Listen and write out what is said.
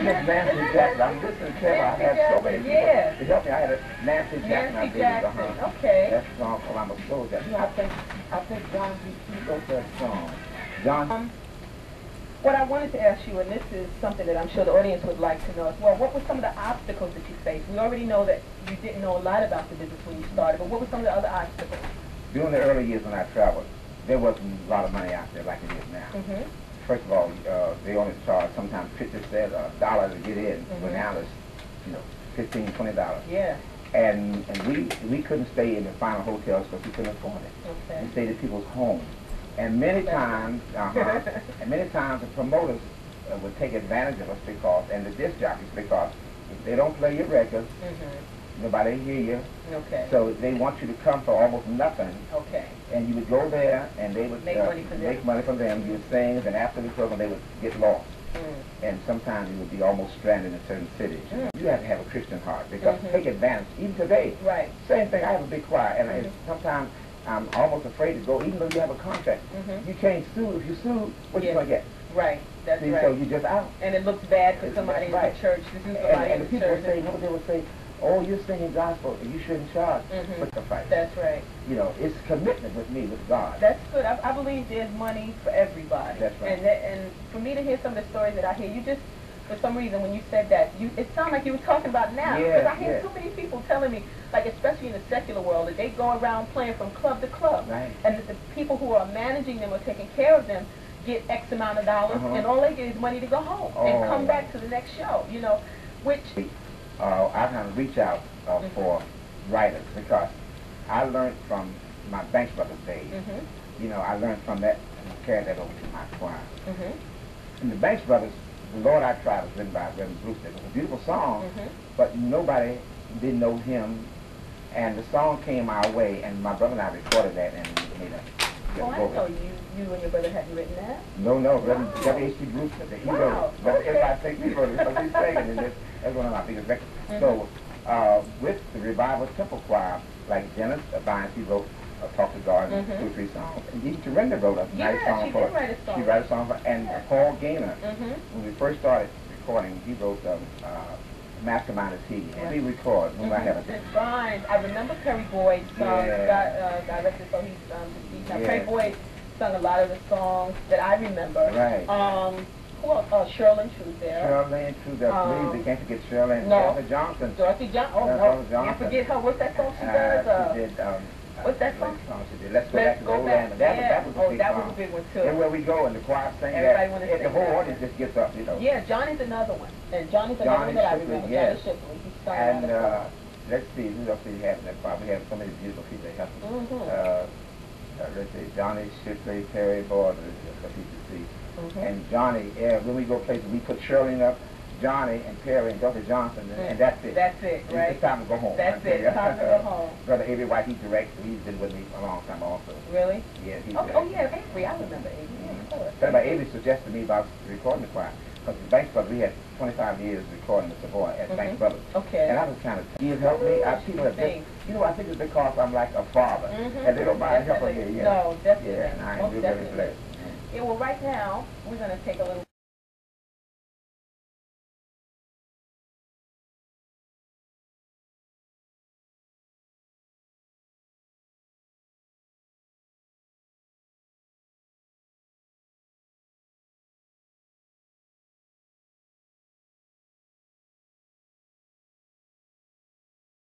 Miss Nancy Jackson. I'm listening to her. I had so many people to help me. I had a Nancy Jackson. Nancy Jackson. Okay. That song called I'm a Soldier. You know, I think John he wrote that song. John. What I wanted to ask you, and this is something that I'm sure the audience would like to know as well, what were some of the obstacles that you faced? We already know that you didn't know a lot about the business when you started, but what were some of the other obstacles? During the early years when I traveled, there wasn't a lot of money out there like it is now. First of all, they only charge sometimes 50 cents, $1 to get in, but now it's, you know, $15, $20. Yeah. And we couldn't stay in the final hotels because we couldn't afford it. Okay. We stayed at people's homes. And many times, the promoters would take advantage of us because, and the disc jockeys, because if they don't play your records, nobody hear you. Okay. So they want you to come for almost nothing. Okay. And you would go there, and they would make money from them. You would sing, and after the program, they would get lost. And sometimes you would be almost stranded in certain cities. You have to have a Christian heart because take advantage. Even today, same thing. I have a big choir, and sometimes I'm almost afraid to go, even though you have a contract. You can't sue. If you sue, what you gonna get? Right. That's right. So you're just out. And it looks bad for somebody in the church. And the people would say, they would say, oh, you're singing gospel, and you shouldn't charge. But the fight. That's right. You know, it's commitment with me, with God. That's good. I believe there's money for everybody. That's right. And for me to hear some of the stories that I hear, you just, for some reason, when you said that, it sounded like you were talking about now. Because I hear so many people telling me, like especially in the secular world, that they go around playing from club to club. Right. And that the people who are managing them or taking care of them get X amount of dollars, and all they get is money to go home and come back to the next show, you know, which... I kind of reach out for writers because I learned from my Banks Brothers days. You know, I learned from that and carried that over to my choir. In the Banks Brothers, The Lord I Tried was written by Reverend Truesdale. It was a beautiful song, but nobody didn't know him. And the song came our way, and my brother and I recorded that and made a... Oh, I know you and your brother hadn't written that. No, Reverend W.H.C. Bruce, he wrote it. But everybody thinks he wrote it because he's singing, and that's one of my biggest records. So, with the Revival Temple Choir, like Janice Bynes, he wrote Talk to God, 2 or 3 songs. And even Torinda wrote a nice song for her. She wrote a song for her. And Paul Gaynor, when we first started recording, he wrote Mastermind is He. And we record when I have a Fine. I remember Perry Boyd's song, directed, so he's deceased now. Perry Boyd sung a lot of the songs that I remember. Right. Who else? Truesdale. Truesdale. Please, they can't forget Shirley and Dorothy Johnson. Dorothy Johnson. Oh, no. Can't forget her. What's that song she does? She did, what's that song? She did Let's Go Back to the Old Land. That was a big that was a big one, too. Everywhere we go, and the choir sing Everybody that, the whole audience just gets up, you know. Yeah, Johnny's another one. And Johnny's another one that I remember. Johnny Shipley. He sung and let's see, who else do we have in that choir? We have so many beautiful people that help us. Let's see, Johnny Shipley, Perry Boyd, the PCC. And Johnny, when we go places, we put Shirley up, Johnny and Perry and Dorothy Johnson, and that's it. That's it, right? It's time to go home. That's it, it's time to go home. Brother Avery White, he directs, he's been with me a long time also. Really? Yeah, he's yeah, Avery, I remember Avery. Yeah, of course. Avery suggested me about recording the choir, because the Banks Brothers, we had 25 years recording the Savoy at Banks Brothers. Okay. And I was kind of, he had helped me. People have just, you know, I think it's because I'm like a father, and they don't mind helping me. No, definitely. Yeah, and I am very blessed. Yeah, well, right now, we're going to take a little